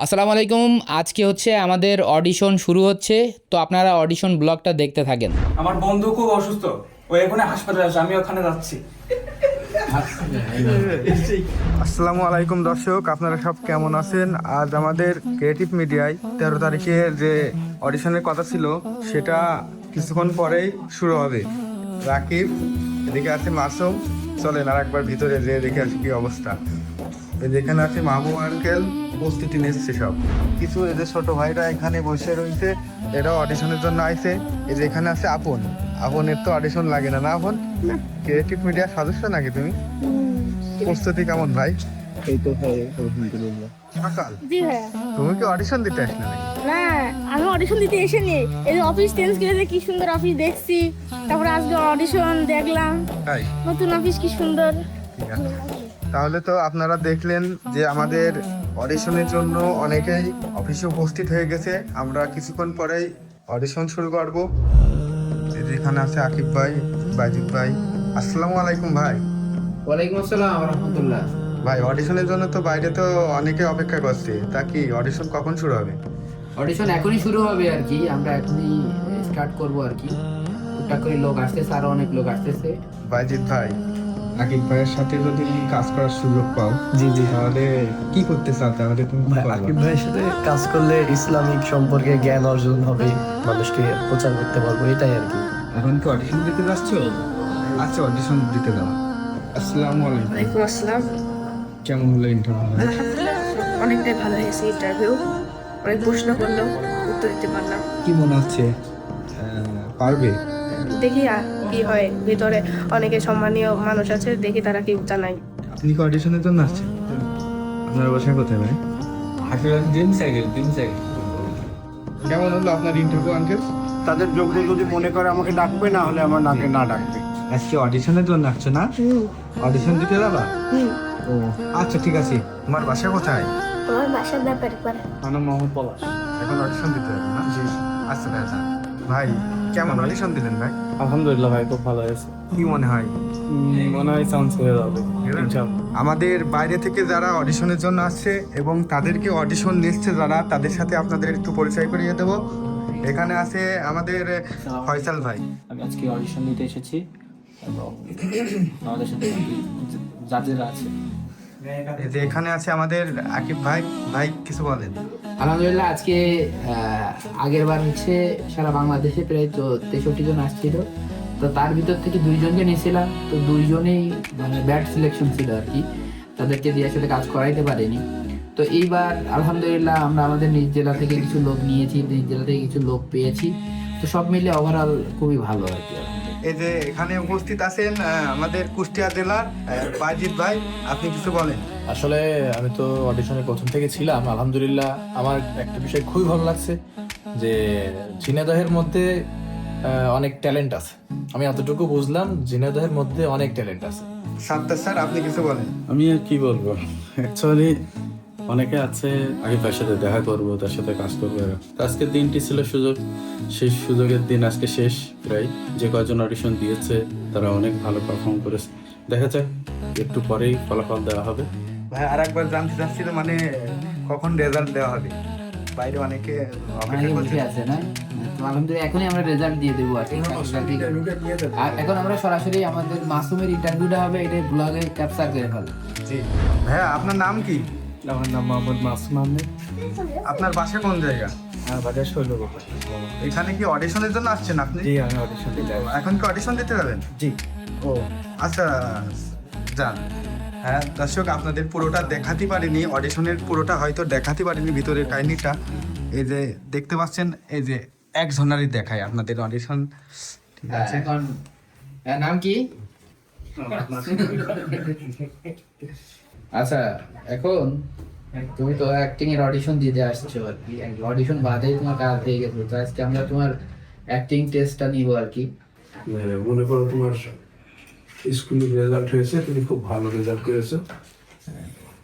আসসালামু আলাইকুম। আজকে হচ্ছে আমাদের অডিশন শুরু হচ্ছে, তো আপনারা অডিশন ব্লগটা দেখতে থাকেন। আমার বন্ধু খুব অসুস্থ, ও এখানে হাসপাতালে আছে, আমি ওখানে যাচ্ছি। আসসালামু আলাইকুম দর্শক, আপনারা সব কেমন আছেন? আজ আমাদের ক্রিয়েটিভ মিডিয়ায় 13 তারিখে যে অডিশনের কথা ছিল সেটা কিছুক্ষণ পরেই শুরু হবে। রাকিব, এদিকে আছে মাসুম। চলেন আর একবার ভিতরে যেয়ে দেখে আসি কি অবস্থা। যেখানে আছে মাহবুব আঙ্কেল, প্রস্তুতি নিচ্ছে সব কিছু। এদের ছোট ভাইরা এখানে বসে রয়েছে, এরাও অডিশনের জন্য আইছে। এই যে এখানে আছে আপন। আপনের তো অডিশন লাগে না, না আপন? ক্রিয়েটিভ মিডিয়ার সদস্য নাকি তুমি? প্রস্তুতি কেমন ভাই? এই তো ভাই আলহামদুলিল্লাহ। সকাল জি ভাইয়া। তুমি কি অডিশন দিতে আসলে নাকি? না, আমি অডিশন দিতে এসেনি। এই যে অফিস চেঞ্জ করেছে, কি সুন্দর অফিস দেখছি। তারপরে আজকে অডিশন দেখলাম, তাই? নতুন অফিস কি সুন্দর। ঠিক আছে। তাহলে তো আপনারা দেখলেন যে আমাদের অডিশনের জন্য অনেকেই অফিসে উপস্থিত হয়ে গেছে। আমরা কিছুক্ষণ পরেই অডিশন শুরু করব। এখানে আছে আকিব ভাই, বাইজিৎ ভাই। আসসালামু আলাইকুম ভাই। ওয়ালাইকুম আসসালাম ওয়া রাহমাতুল্লাহ। ভাই, অডিশনের জন্য তো বাইরে তো অনেকে অপেক্ষা করছে, তা কি অডিশন কখন শুরু হবে? অডিশন এখনই শুরু হবে আর কি, আমরা এখনই স্টার্ট করব আর কি। টুকটাক করে লোক আসতেছে, আরো অনেক লোক আসতেছে। বাইজিৎ ভাই, আকিব ভাইয়ের সাথে যদি কাজ করার সুযোগ পাও, জি জি। তাহলে কি করতে চাও? তাহলে তুমি কি ভাই, করবা? আকিব ভাইয়ের সাথে কাজ করলে ইসলামিক সম্পর্কে জ্ঞান অর্জন হবে, মানুষকে প্রচার করতে পারবো, এটাই আর কি। এখন কি অডিশন দিতে যাচ্ছ? আচ্ছা, অডিশন দিতে দাও। আসসালামু আলাইকুম। ওয়ালাইকুম আসসালাম। কেমন হলো ইন্টারভিউ? আলহামদুলিল্লাহ, অনেকটাই ভালো হয়েছে ইন্টারভিউ। অনেক প্রশ্ন করলো, উত্তর দিতে পারলাম। কি মনে হচ্ছে, পারবে? দেখি আর কি হয়। ভিতরে অনেকে সম্মানীয় মানুষ আছে, দেখি তারা কি জানায়। আপনি কি অডিশনের জন্য আসছেন? আপনার বাসা কোথায় ভাই? কেমন হলো আপনার ইন্টারভিউ আঙ্কেল? তাদের যোগ্য যদি মনে করে আমাকে ডাকবে, না হলে আমার নাকে না ডাকবে। আজকে অডিশনের জন্য আসছো না? অডিশন দিতে যাবা? ও আচ্ছা, ঠিক আছে। তোমার বাসা কোথায়? তোমার বাসার ব্যাপারে পারে। আমার মোহাম্মদ পলাশ। এখন অডিশন দিতে যাবে না? আচ্ছা ভাই, আচ্ছা। ভাই, কেমন অডিশন দিলেন ভাই? আলহামদুলিল্লাহ ভাই, খুব ভালো হয়েছে। কি মনে হয়? মনে হয় চান্স হয়ে যাবে ইনশাআল্লাহ। আমাদের বাইরে থেকে যারা অডিশনের জন্য আসছে এবং তাদেরকে অডিশন নিচ্ছে যারা, তাদের সাথে আপনাদের একটু পরিচয় করিয়ে দেবো। এখানে আছে আমাদের ফয়সাল ভাই। আমি আজকে অডিশন দিতে এসেছি এবং আমাদের সাথে জাজেরা আছে। এই যে এখানে আছে আমাদের আকিব ভাই। ভাই, কিছু বলেন। আলহামদুলিল্লাহ, আজকে আগের বার হচ্ছে সারা বাংলাদেশে প্রায় 63 জন আসছিল, তো তার ভিতর থেকে 2 জনকে নিয়েছিলাম। তো 2 জনেই মানে ব্যাড সিলেকশন ছিল আর কি, তাদেরকে দিয়ে আসলে কাজ করাইতে পারিনি। তো এইবার আলহামদুলিল্লাহ আমরা আমাদের নিজ জেলা থেকে কিছু লোক নিয়েছি, নিজ জেলা থেকে কিছু লোক পেয়েছি। তো সব মিলে ওভারঅল খুবই ভালো আর কি। এই যে এখানে উপস্থিত আছেন আমাদের কুষ্টিয়া জেলার বাইজিৎ ভাই, আপনি কিছু বলেন। আসলে আমি তো অডিশনে প্রথম থেকে ছিলাম। আলহামদুলিল্লাহ, আমার একটা বিষয় খুবই ভালো লাগছে যে ঝিনাইদহের মধ্যে অনেক ট্যালেন্ট আছে। আমি এতটুকু বুঝলাম, ঝিনাইদহের মধ্যে অনেক ট্যালেন্ট আছে। সাত্তার স্যার, আপনি কিছু বলেন। আমি আর কি বলবো, অ্যাকচুয়ালি অনেকে আছে আকিব ভাইয়ের সাথে দেখা করবো, তার সাথে কাজ করবো। তো আজকের দিনটি ছিল সুযোগ, সেই সুযোগের দিন আজকে শেষ প্রায়। যে কয়জন অডিশন দিয়েছে তারা অনেক ভালো পারফর্ম করেছে। দেখা যাক, একটু পরেই ফলাফল দেওয়া হবে। ভাই, আর একবার জানতে চাচ্ছিল মানে কখন রেজাল্ট দেওয়া হবে? বাইরে অনেকে অপেক্ষা করছে। বসে আছে না? তো আলহামদুলিল্লাহ এখনই আমরা রেজাল্ট দিয়ে দেবো আর কি। আর এখন আমরা সরাসরি আমাদের মাসুমের ইন্টারভিউটা হবে, এটা ব্লগে ক্যাপচার করে ফেলবো। জি ভাইয়া, আপনার নাম কি? আমার নাম মোহাম্মদ মাসুম আহমেদ। আপনার বাসা কোন জায়গা? আমার বাজার শৈলকুপা। এখানে কি অডিশনের জন্য আসছেন আপনি? জি, আমি অডিশন দিতে আসছি। এখন কি অডিশন দিতে যাবেন? জি। ও আচ্ছা, যান। হ্যাঁ দর্শক, আপনাদের পুরোটা দেখাতে পারিনি, অডিশনের পুরোটা হয়তো দেখাতে পারিনি, ভিতরের কাহিনীটা। এই যে দেখতে পাচ্ছেন, এই যে একজনারই দেখায় আপনাদের অডিশন। ঠিক আছে। এখন নাম কি? আচ্ছা, এখন তুমি তো অ্যাক্টিং এর অডিশন দিতে আসছো আর কি। অডিশন বাদেই তোমার কাজ হয়ে গেছে, তো আজকে আমরা তোমার অ্যাক্টিং টেস্টটা নিব আর কি। মনে করো তোমার স্কুলের রেজাল্ট হয়েছে, তুমি খুব ভালো রেজাল্ট করেছো,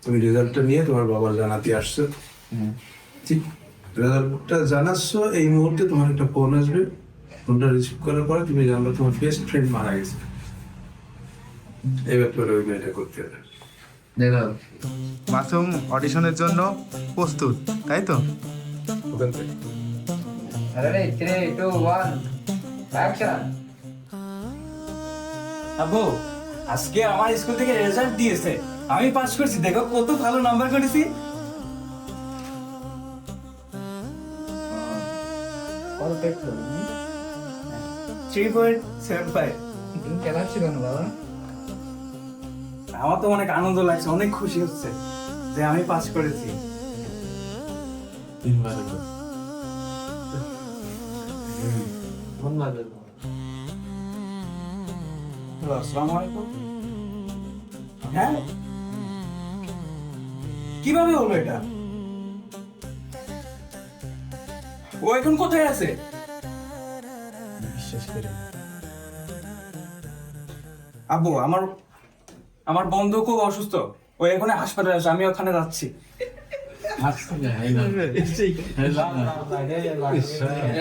তুমি রেজাল্টটা নিয়ে তোমার বাবার জানাতে আসছো। ঠিক রেজাল্টটা জানাচ্ছ, এই মুহূর্তে তোমার একটা ফোন আসবে। ফোনটা রিসিভ করার পরে তুমি জানলো তোমার বেস্ট ফ্রেন্ড মারা গেছে। এই ব্যাপারে ওই মেয়েটা করতে হবে। দেখো মাসুম অডিশনের জন্য প্রস্তুত, তাই তো? ওখান থেকে Ready, 3, 2, 1, action! আব্বু, আজকে আমার স্কুল থেকে রেজাল্ট দিয়েছে, আমি পাস করছি। দেখো কত ভালো নাম্বার করেছি। কত পেয়েছো? 3.75। তুমি কেমন ছিল না বাবা? আমার তো অনেক আনন্দ লাগছে, অনেক খুশি হচ্ছে যে আমি পাস করেছি। 3 বার হলো। আসসালামু আলাইকুম। হ্যাঁ, কিভাবে হলো এটা? ও এখন কোথায় আছে? বিশ্বাস করি আব্বু, আমার বন্ধু খুব অসুস্থ, ও এখানে হাসপাতালে আছে, আমি ওখানে যাচ্ছি।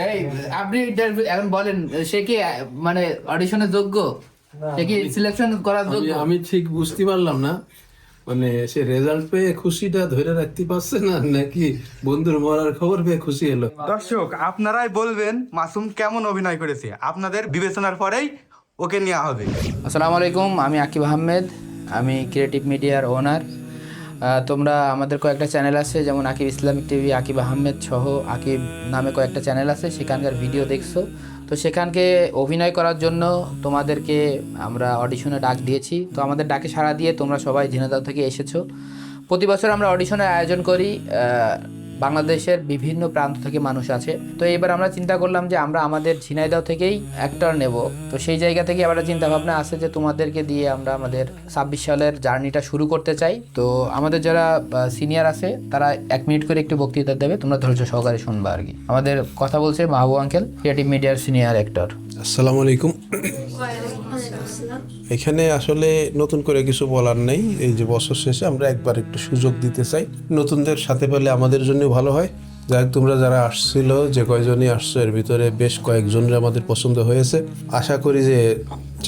এই আপনি এখন বলেন, সে কি মানে অডিশনের যোগ্য? সে কি সিলেকশন করার যোগ্য? আমি ঠিক বুঝতে পারলাম না, মানে সে রেজাল্ট পেয়ে খুশিটা ধরে রাখতে পারছে না নাকি বন্ধুর মরার খবর পেয়ে খুশি হলো। দর্শক আপনারাই বলবেন মাসুম কেমন অভিনয় করেছে, আপনাদের বিবেচনার পরেই ওকে নেওয়া হবে। আসসালামু আলাইকুম, আমি আকিব আহমেদ, আমি ক্রিয়েটিভ মিডিয়ার ওনার। তোমরা আমাদের কয়েকটা চ্যানেল আছে, যেমন আকিব ইসলামিক টিভি, আকিব আহমেদ সহ আকিব নামে কয়েকটা চ্যানেল আছে, সেখানকার ভিডিও দেখছো। তো সেখানকে অভিনয় করার জন্য তোমাদেরকে আমরা অডিশনে ডাক দিয়েছি। তো আমাদের ডাকে সাড়া দিয়ে তোমরা সবাই ঝিনাইদহ থেকে এসেছো। প্রতি বছর আমরা অডিশনের আয়োজন করি, বাংলাদেশের বিভিন্ন প্রান্ত থেকে মানুষ আছে। তো এবার আমরা চিন্তা করলাম যে আমরা আমাদের ঝিনাইদহ থেকেই অ্যাক্টর নেব। তো সেই জায়গা থেকে আবার চিন্তা ভাবনা আছে যে তোমাদেরকে দিয়ে আমরা আমাদের 26 সালের জার্নিটা শুরু করতে চাই। তো আমাদের যারা সিনিয়র আছে তারা 1 মিনিট করে একটু বক্তৃতা দেবে, তোমরা ধৈর্য সহকারে শুনবা আর কি। আমাদের কথা বলছে মাহবুব আঙ্কেল, ক্রিয়েটিভ মিডিয়ার সিনিয়র অ্যাক্টর। আসসালামু আলাইকুম। এখানে আসলে নতুন করে কিছু বলার নেই, এই যে বছর শেষে আমরা একবার একটু সুযোগ দিতে চাই, নতুনদের সাথে পেলে আমাদের জন্য ভালো হয়। যাই তোমরা যারা আসছিল, যে কয়জনই আসছো এর ভিতরে বেশ কয়েকজনের আমাদের পছন্দ হয়েছে। আশা করি যে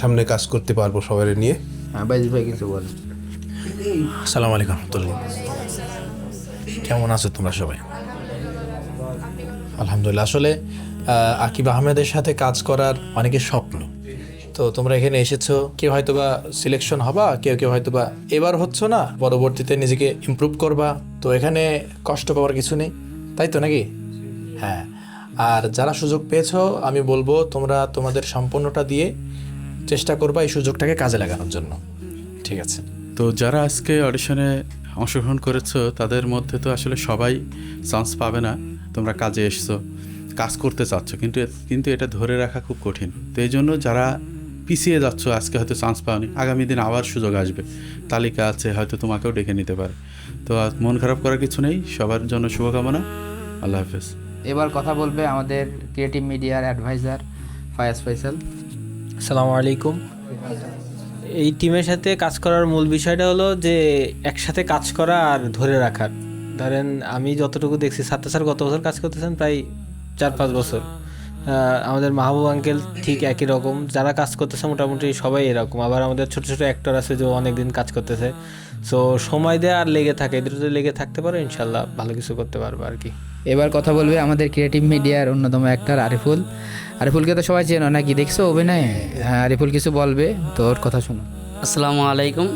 সামনে কাজ করতে পারবো সবাই নিয়ে। হ্যাঁ বাইজি ভাই কিছু বল। আসসালামু আলাইকুম রহমতুল্লাহ। কেমন আছো তোমরা সবাই? আলহামদুলিল্লাহ। আসলে আকিব আহমেদের সাথে কাজ করার অনেকের স্বপ্ন। তো তোমরা এখানে এসেছো, কেউ হয়তো বা সিলেকশন হবা, কেউ হয়তো বা এবার হচ্ছ না, পরবর্তীতে নিজেকে ইমপ্রুভ করবা। তো এখানে কষ্ট পাওয়ার কিছু নেই, তাই তো নাকি? হ্যাঁ। আর যারা সুযোগ পেয়েছো, আমি বলবো তোমরা তোমাদের সম্পূর্ণটা দিয়ে চেষ্টা করবা এই সুযোগটাকে কাজে লাগানোর জন্য। ঠিক আছে? তো যারা আজকে অডিশনে অংশগ্রহণ করেছো তাদের মধ্যে তো আসলে সবাই চান্স পাবে না। তোমরা কাজে এসছো, কাজ করতে চাচ্ছ, কিন্তু এটা ধরে রাখা খুব কঠিন। তো এই জন্য যারা পিছিয়ে যাচ্ছ, আজকে হয়তো চান্স পাওনি, আগামী দিন আবার সুযোগ আসবে, তালিকা আছে, হয়তো তোমাকেও ডেকে নিতে পারে। তো মন খারাপ করার কিছু নেই, সবার জন্য শুভকামনা। আল্লাহ হাফেজ। এবার কথা বলবে আমাদের ক্রিয়েটিভ মিডিয়ার অ্যাডভাইজার ফায়াজ ফয়সাল। আসসালামু আলাইকুম। এই টিমের সাথে কাজ করার মূল বিষয়টা হলো যে একসাথে কাজ করা আর ধরে রাখার। ধরেন আমি যতটুকু দেখছি, সাত্তার স্যার গত বছর কাজ করতেছেন প্রায় 4-5 বছর, আমাদের মাহবুব আঙ্কেল ঠিক একই রকম, যারা কাজ করতেছে মোটামুটি সবাই এরকম। আবার আমাদের ছোটো ছোটো অ্যাক্টর আছে যে অনেক দিন কাজ করতেছে। সো সময় দেয় আর লেগে থাকে, এদের যদি লেগে থাকতে পারো ইনশাল্লাহ ভালো কিছু করতে পারবো আর কি। এবার কথা বলবে আমাদের ক্রিয়েটিভ মিডিয়ার অন্যতম অ্যাক্টর আরিফুল। আরিফুলকে তো সবাই চেনো নাকি, দেখছো অভিনয়ে? হ্যাঁ, আরিফুল কিছু বলবে, তোর কথা শোনো। আসসালামু আলাইকুম,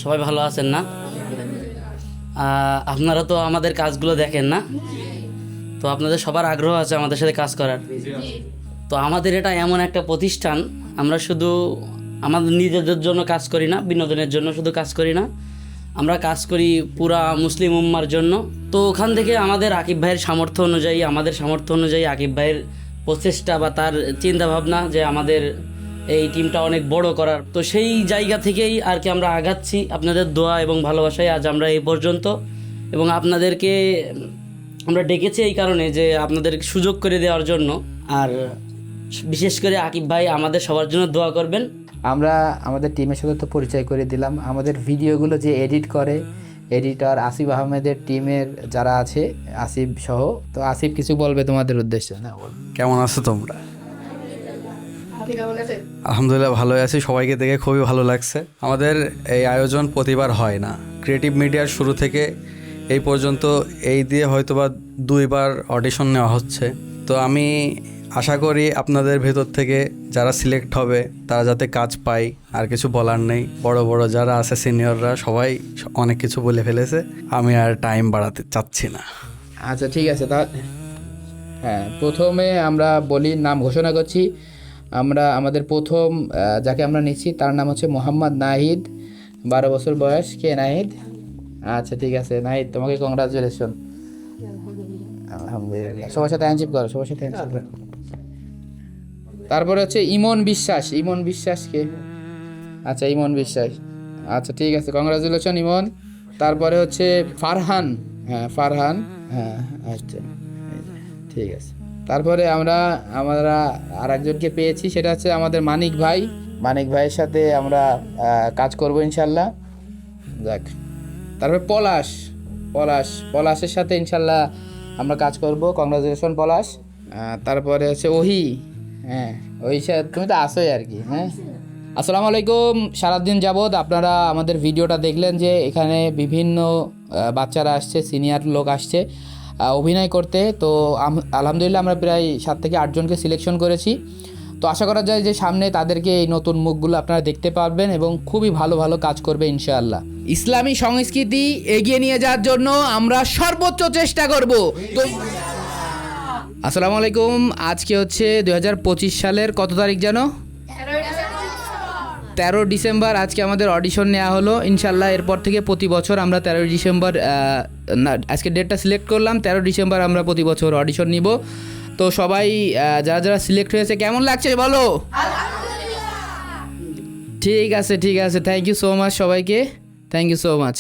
সবাই ভালো আছেন না? আপনারা তো আমাদের কাজগুলো দেখেন না, তো আপনাদের সবার আগ্রহ আছে আমাদের সাথে কাজ করার। তো আমাদের এটা এমন একটা প্রতিষ্ঠান, আমরা শুধু আমাদের নিজেদের জন্য কাজ করি না, বিনোদনের জন্য শুধু কাজ করি না, আমরা কাজ করি পুরা মুসলিম উম্মার জন্য। তো ওখান থেকে আমাদের আকিব ভাইয়ের সামর্থ্য অনুযায়ী, আমাদের সামর্থ্য অনুযায়ী আকিব ভাইয়ের প্রচেষ্টা বা তার চিন্তাভাবনা যে আমাদের এই টিমটা অনেক বড় করার, তো সেই জায়গা থেকেই আর কি আমরা আগাচ্ছি। আপনাদের দোয়া এবং ভালোবাসায় আজ আমরা এই পর্যন্ত, এবং আপনাদেরকে আমরা ডেকেছি এই কারণে যে আপনাদের সুযোগ করে দেওয়ার জন্য। আর বিশেষ করে আকিব ভাই আমাদের সবার জন্য দোয়া করবেন। আমরা আমাদের টিমের সাথে তো পরিচয় করে দিলাম। আমাদের ভিডিওগুলো যে এডিট করে, এডিটর আসিফ আহমেদের টিমের যারা আছে, আসিফ সহ। তো আসিফ কিছু বলবে তোমাদের উদ্দেশ্যে। না বল। কেমন আছো তোমরা? আলহামদুলিল্লাহ ভালোই আছি, সবাইকে দেখে খুবই ভালো লাগছে। আমাদের এই আয়োজন প্রতিবার হয় না, ক্রিয়েটিভ মিডিয়ার শুরু থেকে এই পর্যন্ত এই দিয়ে হয়তোবা 2বার অডিশন নেওয়া হচ্ছে। তো আমি আশা করি আপনাদের ভেতর থেকে যারা সিলেক্ট হবে তারা যাতে কাজ পায়, আর কিছু বলার নেই। বড় বড় যারা আছে সিনিয়ররা সবাই অনেক কিছু বলে ফেলেছে, আমি আর টাইম বাড়াতে চাচ্ছি না। আচ্ছা ঠিক আছে, হ্যাঁ প্রথমে আমরা বলি, নাম ঘোষণা করছি। আমাদের প্রথম যাকে আমরা নিচ্ছি তার নাম হচ্ছে মোহাম্মদ নাহিদ, 12 বছর বয়স। কে নাহিদ? আচ্ছা ঠিক আছে নাহিদ, তোমাকে কংগ্রাচুলেশন। আলহামদুলিল্লাহ, সবার সাথে হ্যান্ডশেক করো, সবার সাথে হ্যান্ডশেক করো। তারপরে হচ্ছে ইমন বিশ্বাস। ইমন বিশ্বাসকে, আচ্ছা ইমন বিশ্বাস, আচ্ছা ঠিক আছে, কংগ্রাচুলেশন ইমন। তারপরে হচ্ছে ফারহান, হ্যাঁ ফারহান, হ্যাঁ আচ্ছা ঠিক আছে। তারপরে আমরা আর একজনকে পেয়েছি, সেটা হচ্ছে আমাদের মানিক ভাই। মানিক ভাইয়ের সাথে আমরা কাজ করব ইনশাল্লাহ। যাক, তারপরে পলাশের সাথে ইনশাল্লাহ আমরা কাজ করব। কংগ্রাচুলেশন পলাশ। তারপরে হচ্ছে ওহি, হ্যাঁ ওই তুমি তো আসোই আর কি। হ্যাঁ আসসালামু আলাইকুম। সারাদিন যাবৎ আপনারা আমাদের ভিডিওটা দেখলেন যে এখানে বিভিন্ন বাচ্চারা আসছে, সিনিয়র লোক আসছে অভিনয় করতে। তো আলহামদুলিল্লাহ আমরা প্রায় 7 থেকে 8 জনকে সিলেকশন করেছি। তো আশা করা যায় যে সামনে তাদেরকে এই নতুন মুখগুলো আপনারা দেখতে পারবেন এবং খুবই ভালো ভালো কাজ করবে ইনশাআল্লাহ। ইসলামী সংস্কৃতি এগিয়ে নিয়ে যাওয়ার জন্য আমরা সর্বোচ্চ চেষ্টা করব। তো আসসালামু আলাইকুম। আজকে হচ্ছে 2025 সালের কত তারিখ যেন? 13 ডিসেম্বর আজকে আমাদের অডিশন নেওয়া হলো। ইনশাল্লাহ এরপর থেকে প্রতি বছর আমরা 13 ডিসেম্বর, আজকে ডেটটা সিলেক্ট করলাম, 13 ডিসেম্বর আমরা প্রতি বছর অডিশন নিব। তো সবাই যারা সিলেক্ট হয়েছে কেমন লাগছে বলো? ঠিক আছে, থ্যাংক ইউ সো মাচ সবাইকে, থ্যাংক ইউ সো মাচ।